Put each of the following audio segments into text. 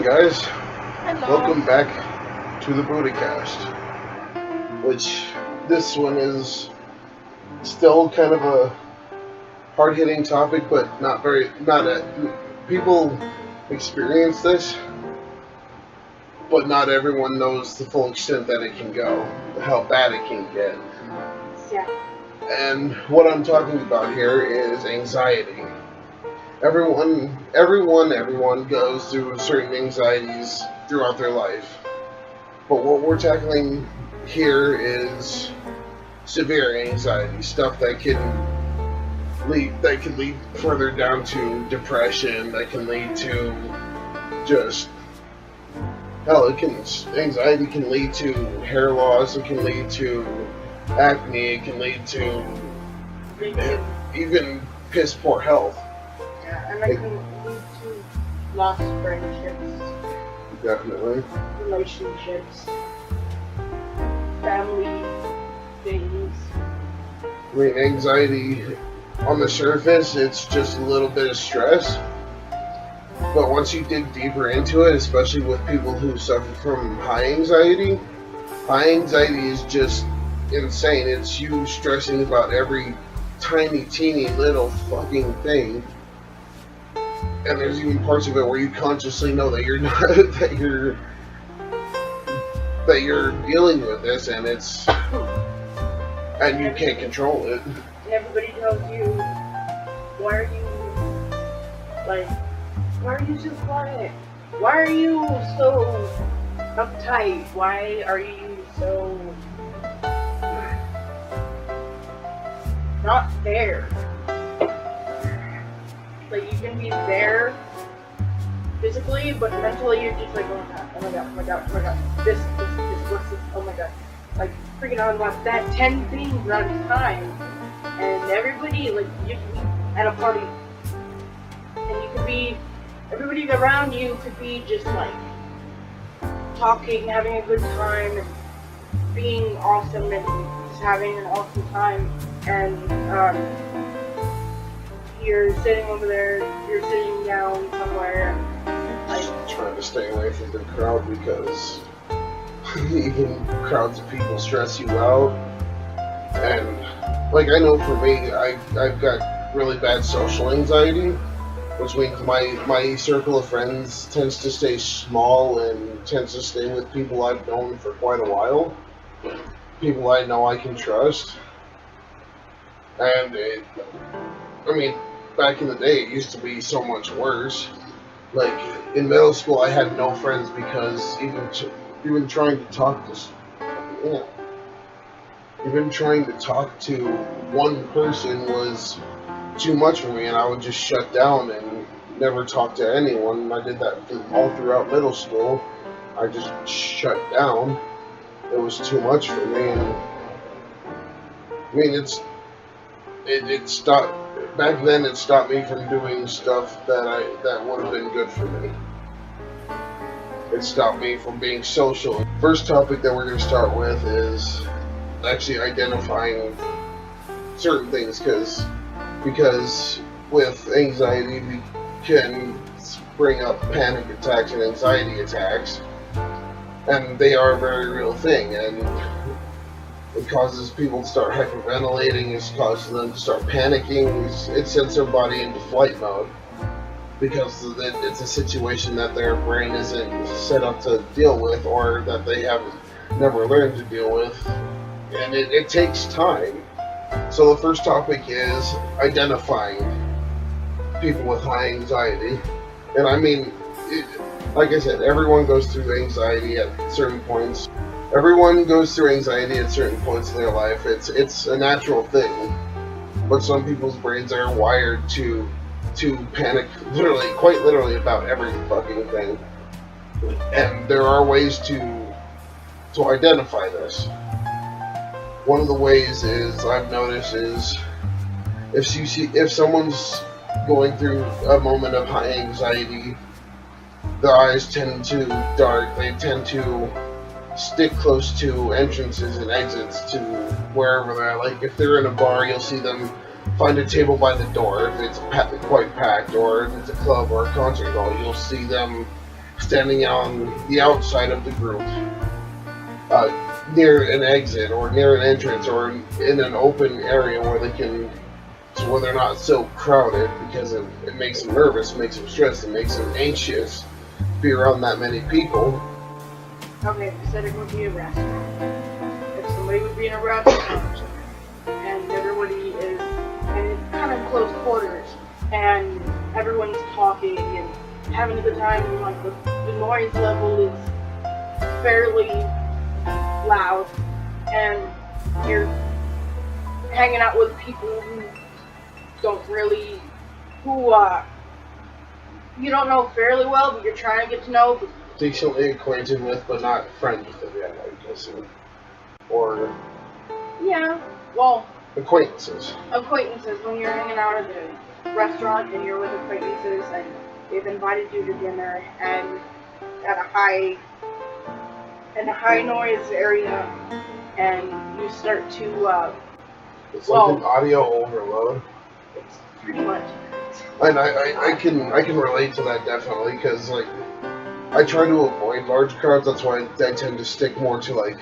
guys. Hello. Welcome back to the Buddahcast. Which this one is still kind of a hard-hitting topic, but people experience this, but not everyone knows the full extent that it can go, how bad it can get. Yeah. And what I'm talking about here is anxiety. Everyone goes through certain anxieties throughout their life. But what we're tackling here is severe anxiety, stuff that can lead further down to depression, that can lead to anxiety can lead to hair loss, it can lead to acne, it can lead to even piss poor health. Yeah, and it can lead to lost friendships. Definitely. Relationships. Family things. I mean, anxiety, on the surface, it's just a little bit of stress. But once you dig deeper into it, especially with people who suffer from high anxiety is just insane. It's you stressing about every tiny, teeny, little fucking thing. And there's even parts of it where you consciously know that you're not, that you're dealing with this, and you can't control it. And everybody tells you, why are you so quiet? Why are you so uptight? Why are you so not there? Like, you can be there physically, but mentally you're just like, oh my god, this, what's this, oh my god. Like, freaking out about that 10 things at a time. And everybody, like, you could be at a party, and you could be, everybody around you could be just like, talking, having a good time, and being awesome, and just having an awesome time. And, you're sitting over there, you're sitting down somewhere, like, trying to stay away from the crowd because even crowds of people stress you out. And like, I know for me, I've got really bad social anxiety, which means my circle of friends tends to stay small and tends to stay with people I've known for quite a while, people I know I can trust. And back in the day, it used to be so much worse. Like, in middle school, I had no friends because even trying to talk to one person was too much for me, and I would just shut down and never talk to anyone. I did that all throughout middle school. I just shut down. It was too much for me, and it stopped. Back then, it stopped me from doing stuff that would have been good for me. It stopped me from being social. First topic that we're going to start with is actually identifying certain things, because with anxiety, we can bring up panic attacks and anxiety attacks, and they are a very real thing, and it causes people to start hyperventilating, it causes them to start panicking, it sends their body into flight mode, because it's a situation that their brain isn't set up to deal with, or that they haven't never learned to deal with, and it takes time. So the first topic is identifying people with high anxiety. And like I said, everyone goes through anxiety at certain points. Everyone goes through anxiety at certain points in their life. It's a natural thing. But some people's brains are wired to panic quite literally about every fucking thing. And there are ways to identify this. One of the ways I've noticed is if someone's going through a moment of high anxiety, their eyes tend to dart, they tend to stick close to entrances and exits to wherever they're. Like, if they're in a bar, you'll see them find a table by the door if it's quite packed, or if it's a club or a concert hall, you'll see them standing on the outside of the group, near an exit or near an entrance or in an open area where they can, so where they're not so crowded, because it makes them nervous, it makes them stressed, it makes them anxious to be around that many people. Okay, you said it would be a restaurant. If somebody would be in a restaurant and everybody is, and it's kind of close quarters, and everyone's talking and having a good time, and like the noise level is fairly loud, and you're hanging out with people who don't really, you don't know fairly well, but you're trying to get to know. Decently acquainted with, but not friends with them yet, I guess. Or Yeah, well, acquaintances. When you're hanging out at a restaurant and you're with acquaintances and they've invited you to dinner and at a high noise area, and you start to It's like an audio overload. It's pretty much. And I can relate to that definitely, because like I try to avoid large crowds. That's why I tend to stick more to like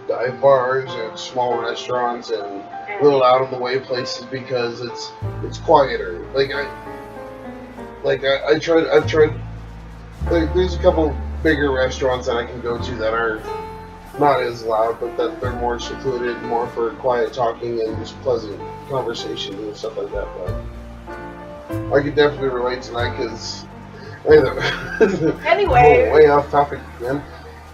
dive bars and small restaurants and little out of the way places, because it's quieter. I've tried. Like, there's a couple bigger restaurants that I can go to that are not as loud, but that they're more secluded, more for quiet talking and just pleasant conversations and stuff like that. But I could definitely relate to that, because anyway, way off topic again.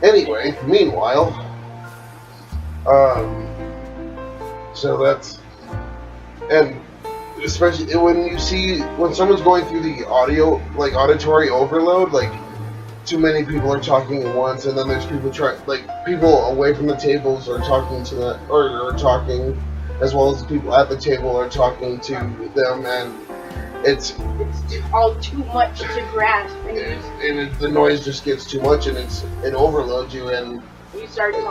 Anyway, meanwhile, so that's, and especially when someone's going through the auditory overload, like too many people are talking at once, and then there's people people away from the tables are talking to them, or talking, as well as the people at the table are talking to them, and it's all too much to grasp, and the noise just gets too much, and it overloads you, and you start to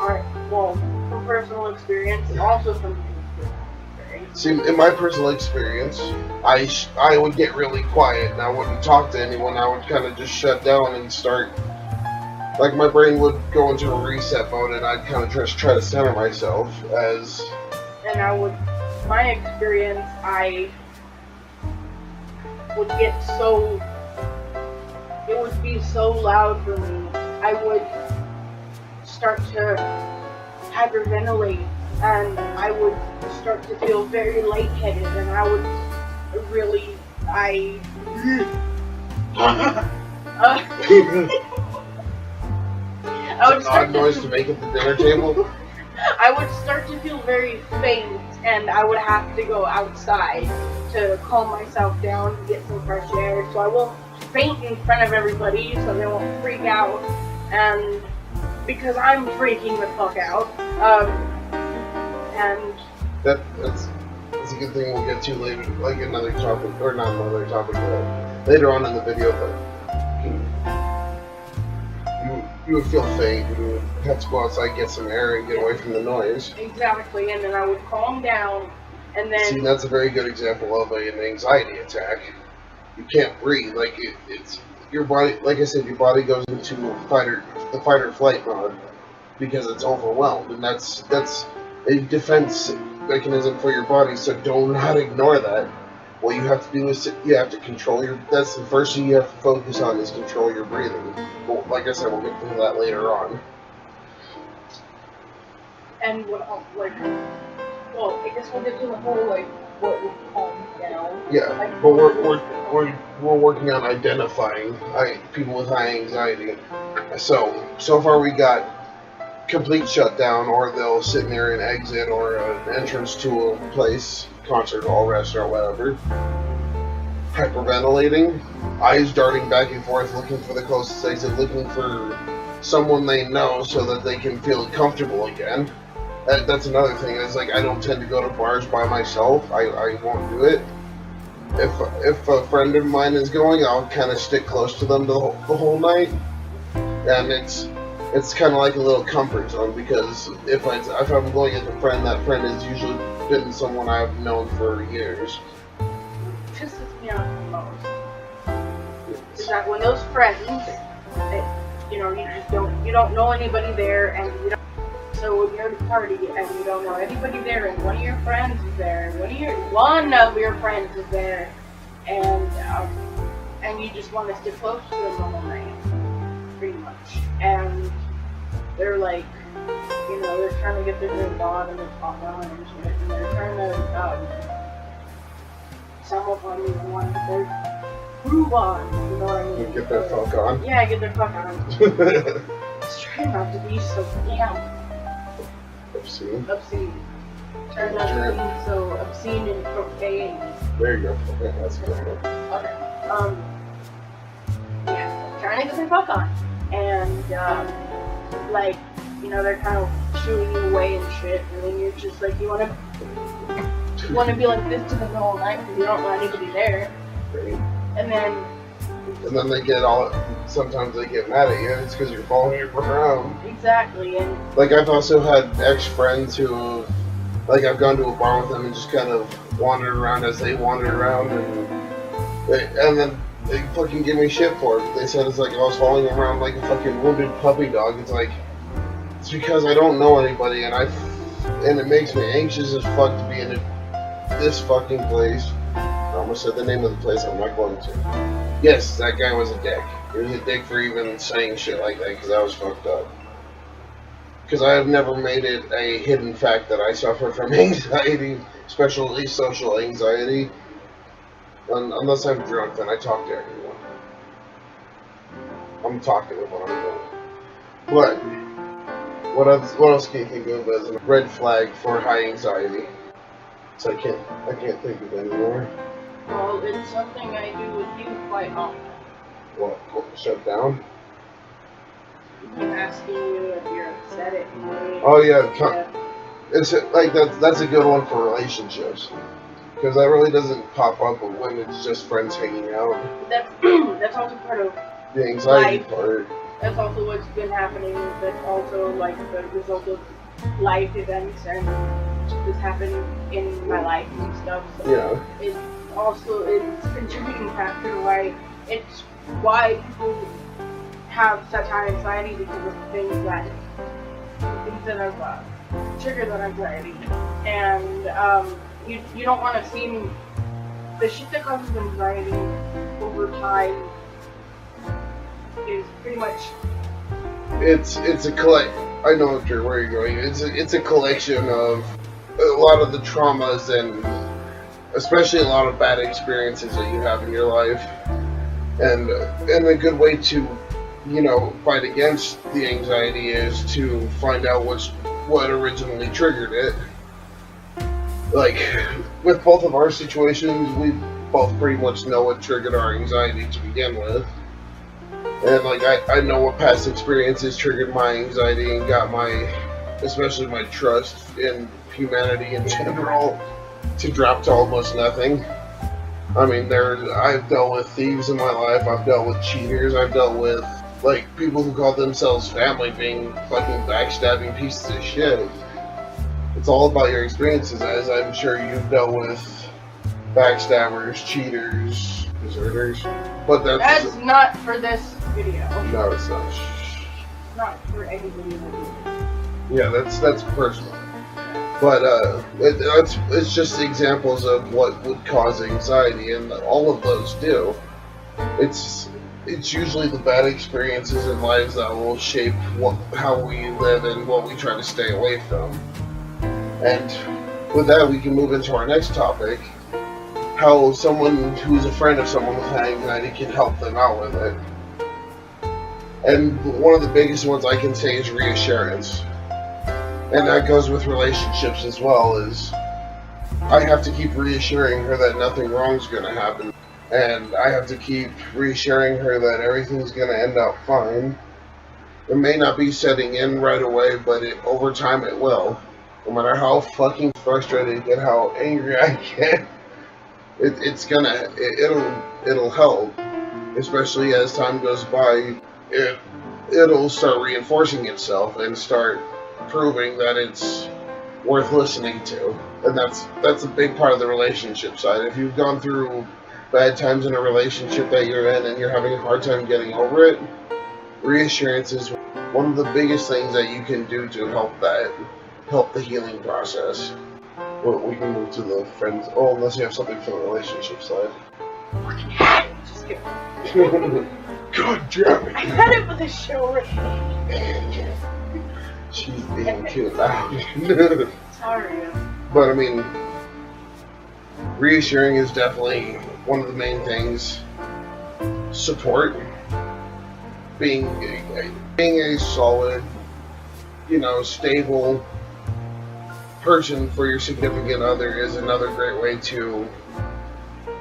from personal experience, and also from experience. See, in my personal experience, I would get really quiet, and I wouldn't talk to anyone. I would kind of just shut down and start, like, my brain would go into a reset mode, and I'd kind of just try to center myself as. And my experience, I would get it would be so loud for me. I would start to hyperventilate, and I would start to feel very lightheaded, and I would really, It's an odd noise to make at the dinner table. I would start to feel very faint, and I would have to go outside to calm myself down and get some fresh air, so I won't faint in front of everybody, so they won't freak out, and because I'm freaking the fuck out, and that's a good thing we'll get to later, like another topic, or not another topic, but later on in the video, but you would feel faint, you would have to go outside, get some air, and get away from the noise. Exactly, and then I would calm down, and then... See, that's a very good example of an anxiety attack. You can't breathe, like, it's your body, like I said, your body goes into the fight or flight mode, because it's overwhelmed, and that's a defense mechanism for your body, so do not ignore that. What you have to do is you have to control that's the first thing you have to focus on, is control your breathing. But like I said, we'll get to that later on. And what else, I guess we'll get to the whole, what would calm down. Yeah, but we're working on identifying people with high anxiety. So far we got complete shutdown, or they'll sit near an exit or an entrance to a place, concert hall, restaurant, whatever. Hyperventilating, eyes darting back and forth, looking for the closest exit, looking for someone they know so that they can feel comfortable again. That's another thing. It's like, I don't tend to go to bars by myself. I won't do it. If a friend of mine is going, I'll kind of stick close to them the whole night, and it's kind of like a little comfort zone, because if I'm going with a friend, that friend has usually been someone I've known for years. Pisses me off the most is that when those friends, you just don't know anybody there, and you don't. So when you're at a party and you don't know anybody there, and one of your friends is there, one of your friends is there, and you just want to stick close to them all night, pretty much. And they're like, they're trying to get their drink on and they're talking on and shit, and they're trying to sum up on you and want their groove on, you know what I mean? Get their fuck on. Yeah, get their fuck on. Just try not to be so damn obscene. Try not to be so obscene and profane. There you go. Okay, that's good. Okay. Yeah, trying to get their fuck on. And, they're kind of shooing you away and shit, and then you're just like, you want to be like this to them the whole night because you don't know anybody there. Right. And then sometimes they get mad at you, it's because you're following them around. Exactly, and like, I've also had ex-friends who, like, I've gone to a bar with them and just kind of wandered around as they wandered around, and then they fucking give me shit for it. They said it's like I was following them around like a fucking wounded puppy dog. It's like, it's because I don't know anybody, and it makes me anxious as fuck to be in this fucking place. I almost said the name of the place, I'm not going to. Yes, that guy was a dick. He was a dick for even saying shit like that, because I was fucked up. Because I have never made it a hidden fact that I suffer from anxiety, especially social anxiety. Unless I'm drunk, then I talk to everyone. I'm talkative when I'm drunk. But what else can you think of as a red flag for high anxiety? So I can't think of anymore. Well, it's something I do with you quite often. What? Shut down? I'm asking you if you're upset at me. Oh yeah, it's like that's a good one for relationships, because that really doesn't pop up when it's just friends hanging out. That's also part of the anxiety life. Part. That's also what's been happening. That's also like the result of life events and that's happened in my life and stuff. So yeah. It's a contributing factor to why people have such high anxiety, because of things that have triggered that anxiety. And you don't want to seem, the shit that causes anxiety over time is pretty much, it's a collect. I know where you're going. It's a collection of a lot of the traumas and especially a lot of bad experiences that you have in your life, and a good way to fight against the anxiety is to find out what originally triggered it. Like, with both of our situations, we both pretty much know what triggered our anxiety to begin with. And, like, I know what past experiences triggered my anxiety and got especially my trust in humanity in general, to drop to almost nothing. I mean, I've dealt with thieves in my life, I've dealt with cheaters, I've dealt with, like, people who call themselves family being fucking backstabbing pieces of shit. It's all about your experiences, as I'm sure you've dealt with backstabbers, cheaters, deserters. But that's not for this video. No, it's not. It's not for anybody in the video. Yeah, that's personal. But it's just examples of what would cause anxiety, and all of those do. It's usually the bad experiences in lives that will shape how we live and what we try to stay away from. And with that, we can move into our next topic: how someone who's a friend of someone with high anxiety can help them out with it. And one of the biggest ones I can say is reassurance. And that goes with relationships as well, is I have to keep reassuring her that nothing wrong is going to happen. And I have to keep reassuring her that everything's going to end up fine. It may not be setting in right away, but over time it will. No matter how fucking frustrated and how angry I get, it'll help. Especially as time goes by, it'll start reinforcing itself and start proving that it's worth listening to. And that's a big part of the relationship side. If you've gone through bad times in a relationship that you're in and you're having a hard time getting over it, reassurance is one of the biggest things that you can do to help the healing process. Well, we can move to the friends. Oh, unless you have something from the relationship side. Fucking had it. Just kidding. God damn it. I had it for the show already. She's being too loud. Sorry. But I mean, reassuring is definitely one of the main things. Support. Being a solid, stable person for your significant other is another great way to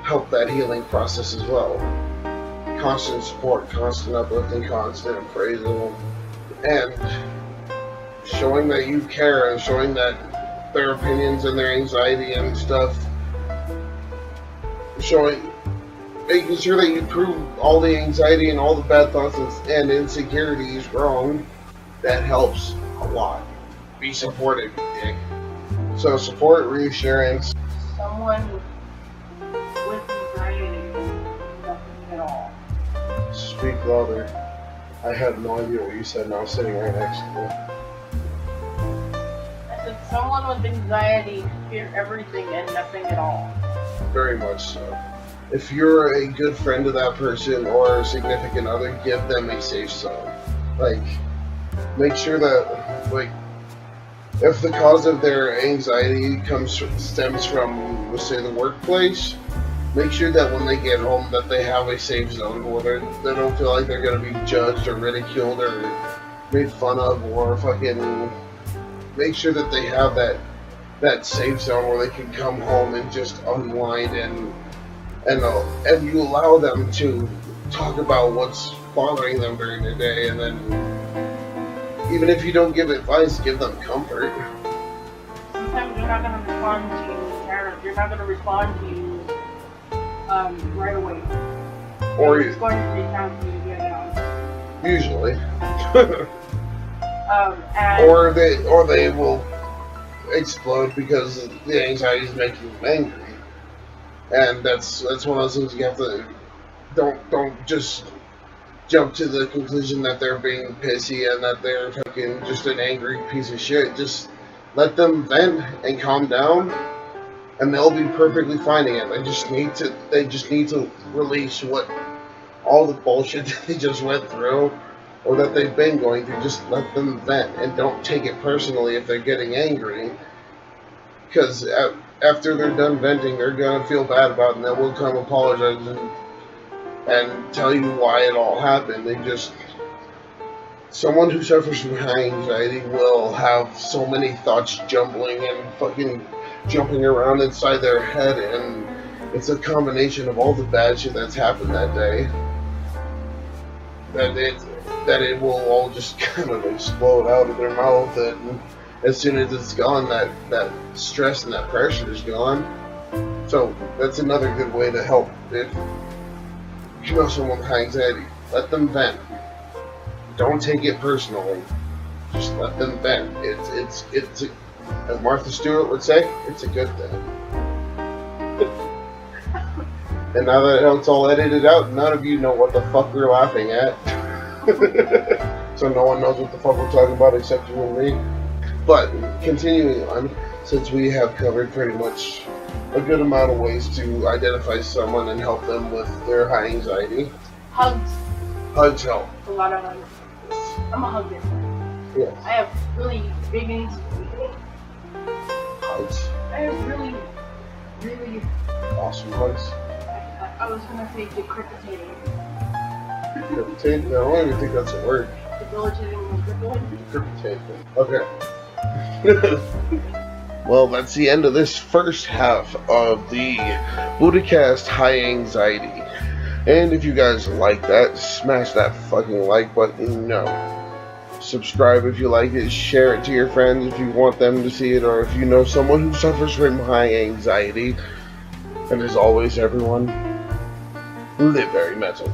help that healing process as well. Constant support, constant uplifting, constant appraisal, and showing that you care and showing that their opinions and their anxiety and stuff, making sure that you prove all the anxiety and all the bad thoughts and insecurities wrong, that helps a lot. Be supportive, dick. So support, reassurance. Someone with anxiety, nothing at all. Speak louder. I had no idea what you said, and I was sitting right next to I said someone with anxiety can fear everything and nothing at all. you. Very much so. If you're a good friend to that person or a significant other, give them a safe zone. Make sure that, if the cause of their anxiety stems from, let's say, the workplace, make sure that when they get home that they have a safe zone where they don't feel like they're going to be judged or ridiculed or made fun of, or fucking make sure that they have that safe zone where they can come home and just unwind and you allow them to talk about what's bothering them during the day, and then even if you don't give advice, give them comfort. Sometimes you're not going to respond to you, you're not going to respond to you right away. Or it's going to take time for you to get out. Usually. Or they will explode because the anxiety is making them angry. And that's one of those things you have to don't just jump to the conclusion that they're being pissy and that they're fucking just an angry piece of shit. Just let them vent and calm down, and they'll be perfectly fine again. They just need to release all the bullshit that they just went through or that they've been going through. Just let them vent and don't take it personally if they're getting angry, because after they're done venting, they're gonna feel bad about it, and they will come apologize and tell you why it all happened. Someone who suffers from high anxiety will have so many thoughts jumbling and fucking jumping around inside their head, and it's a combination of all the bad shit that's happened that day that it will all just kind of explode out of their mouth, and as soon as it's gone, that stress and that pressure is gone. So that's another good way to help. If you know someone with high anxiety, let them vent. Don't take it personally. Just let them vent. It's as Martha Stewart would say, it's a good thing. And now that it's all edited out, none of you know what the fuck we're laughing at. So no one knows what the fuck we're talking about except you and me. But continuing on, since we have covered pretty much a good amount of ways to identify someone and help them with their high anxiety. Hugs. Hugs help. A lot of hugs. I'm a hugger. Yes. I have really big needs. Hugs. I have really awesome hugs. I was gonna say decrypitating. Decrypitating? I don't even think that's a word. Debilitating. Decrypitating. Okay. Well, that's the end of this first half of the Buddahcast High Anxiety. And if you guys like that, smash that fucking like button. No. Subscribe if you like it. Share it to your friends if you want them to see it, or if you know someone who suffers from high anxiety. And as always, everyone, live very metal.